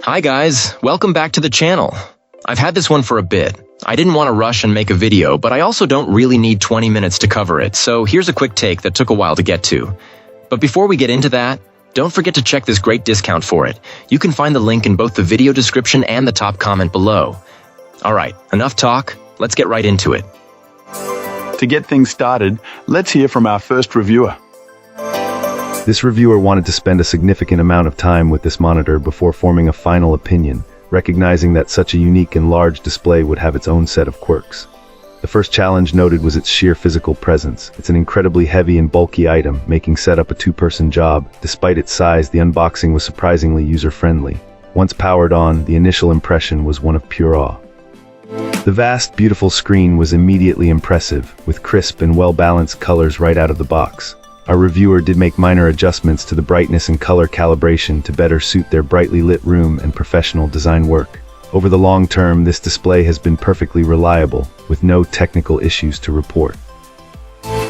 Hi guys, welcome back to the channel. I've had this one for a bit. I didn't want to rush and make a video, but I also don't really need 20 minutes to cover it, so here's a quick take that took a while to get to. But before we get into that, don't forget to check this great discount for it. You can find the link in both the video description and the top comment below. Alright, enough talk, let's get right into it. To get things started, let's hear from our first reviewer. This reviewer wanted to spend a significant amount of time with this monitor before forming a final opinion, recognizing that such a unique and large display would have its own set of quirks. The first challenge noted was its sheer physical presence. It's an incredibly heavy and bulky item, making setup a two-person job. Despite its size, the unboxing was surprisingly user-friendly. Once powered on, the initial impression was one of pure awe. The vast, beautiful screen was immediately impressive, with crisp and well-balanced colors right out of the box. Our reviewer did make minor adjustments to the brightness and color calibration to better suit their brightly lit room and professional design work. Over the long term, this display has been perfectly reliable, with no technical issues to report.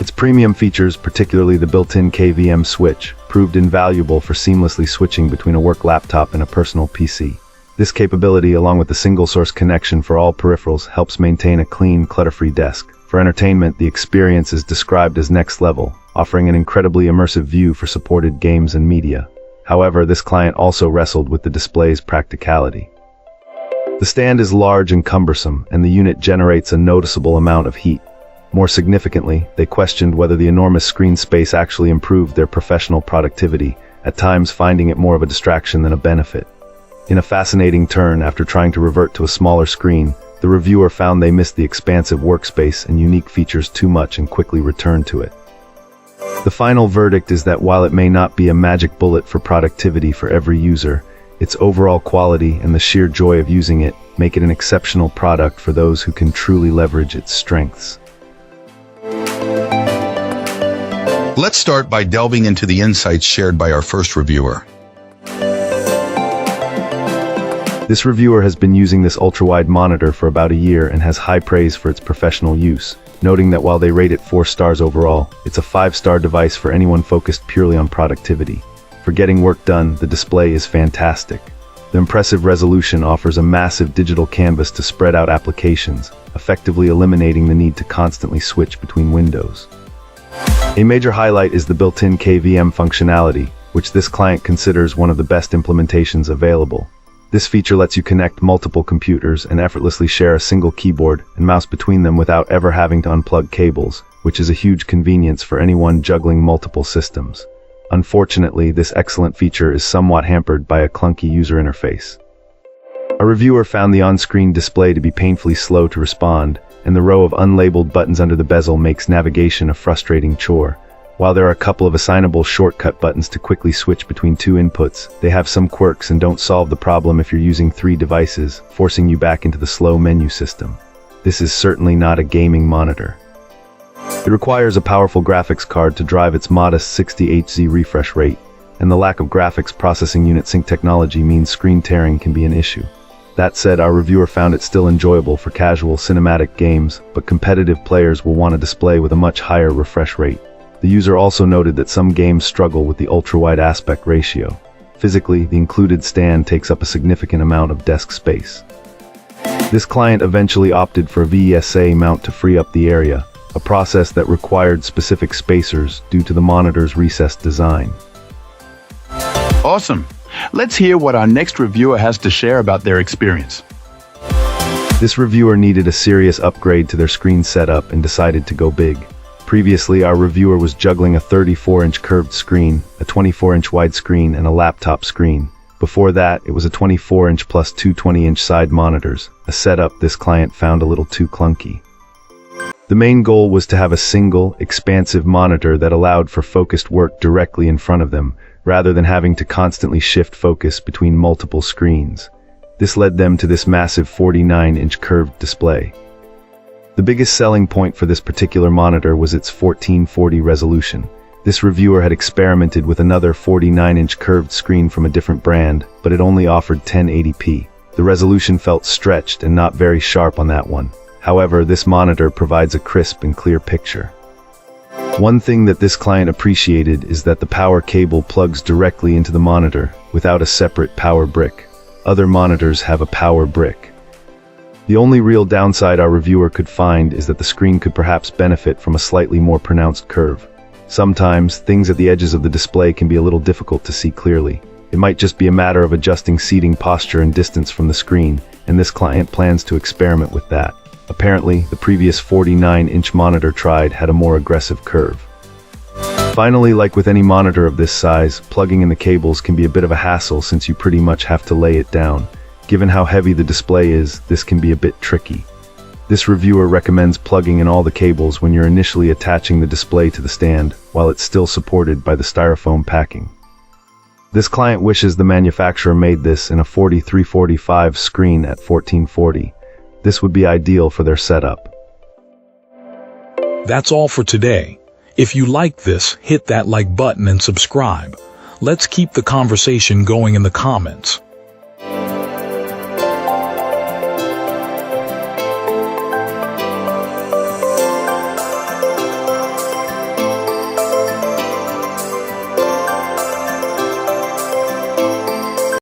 Its premium features, particularly the built-in KVM switch, proved invaluable for seamlessly switching between a work laptop and a personal PC. This capability, along with the single-source connection for all peripherals, helps maintain a clean, clutter-free desk. For entertainment, the experience is described as next level, offering an incredibly immersive view for supported games and media. However, this client also wrestled with the display's practicality. The stand is large and cumbersome, and the unit generates a noticeable amount of heat. More significantly, they questioned whether the enormous screen space actually improved their professional productivity, at times finding it more of a distraction than a benefit. In a fascinating turn, after trying to revert to a smaller screen, the reviewer found they missed the expansive workspace and unique features too much and quickly returned to it. The final verdict is that while it may not be a magic bullet for productivity for every user, its overall quality and the sheer joy of using it make it an exceptional product for those who can truly leverage its strengths. Let's start by delving into the insights shared by our first reviewer. This reviewer has been using this ultrawide monitor for about a year and has high praise for its professional use, noting that while they rate it 4 stars overall, it's a 5-star device for anyone focused purely on productivity. For getting work done, the display is fantastic. The impressive resolution offers a massive digital canvas to spread out applications, effectively eliminating the need to constantly switch between windows. A major highlight is the built-in KVM functionality, which this client considers one of the best implementations available. This feature lets you connect multiple computers and effortlessly share a single keyboard and mouse between them without ever having to unplug cables, which is a huge convenience for anyone juggling multiple systems. Unfortunately, this excellent feature is somewhat hampered by a clunky user interface. A reviewer found the on-screen display to be painfully slow to respond, and the row of unlabeled buttons under the bezel makes navigation a frustrating chore. While there are a couple of assignable shortcut buttons to quickly switch between 2 inputs, they have some quirks and don't solve the problem if you're using 3 devices, forcing you back into the slow menu system. This is certainly not a gaming monitor. It requires a powerful graphics card to drive its modest 60 Hz refresh rate, and the lack of graphics processing unit sync technology means screen tearing can be an issue. That said, our reviewer found it still enjoyable for casual cinematic games, but competitive players will want a display with a much higher refresh rate. The user also noted that some games struggle with the ultra-wide aspect ratio. Physically, the included stand takes up a significant amount of desk space. This client eventually opted for a VESA mount to free up the area, a process that required specific spacers due to the monitor's recessed design. Awesome! Let's hear what our next reviewer has to share about their experience. This reviewer needed a serious upgrade to their screen setup and decided to go big. Previously, our reviewer was juggling a 34-inch curved screen, a 24-inch widescreen, and a laptop screen. Before that, it was a 24-inch plus 2 20-inch side monitors, a setup this client found a little too clunky. The main goal was to have a single, expansive monitor that allowed for focused work directly in front of them, rather than having to constantly shift focus between multiple screens. This led them to this massive 49-inch curved display. The biggest selling point for this particular monitor was its 1440 resolution. This reviewer had experimented with another 49-inch curved screen from a different brand, but it only offered 1080p. The resolution felt stretched and not very sharp on that one. However, this monitor provides a crisp and clear picture. One thing that this client appreciated is that the power cable plugs directly into the monitor, without a separate power brick. Other monitors have a power brick. The only real downside our reviewer could find is that the screen could perhaps benefit from a slightly more pronounced curve. Sometimes, things at the edges of the display can be a little difficult to see clearly. It might just be a matter of adjusting seating posture and distance from the screen, and this client plans to experiment with that. Apparently, the previous 49-inch monitor tried had a more aggressive curve. Finally, like with any monitor of this size, plugging in the cables can be a bit of a hassle since you pretty much have to lay it down. Given how heavy the display is, this can be a bit tricky. This reviewer recommends plugging in all the cables when you're initially attaching the display to the stand, while it's still supported by the styrofoam packing. This client wishes the manufacturer made this in a 4345 screen at 1440. This would be ideal for their setup. That's all for today. If you like this, hit that like button and subscribe. Let's keep the conversation going in the comments.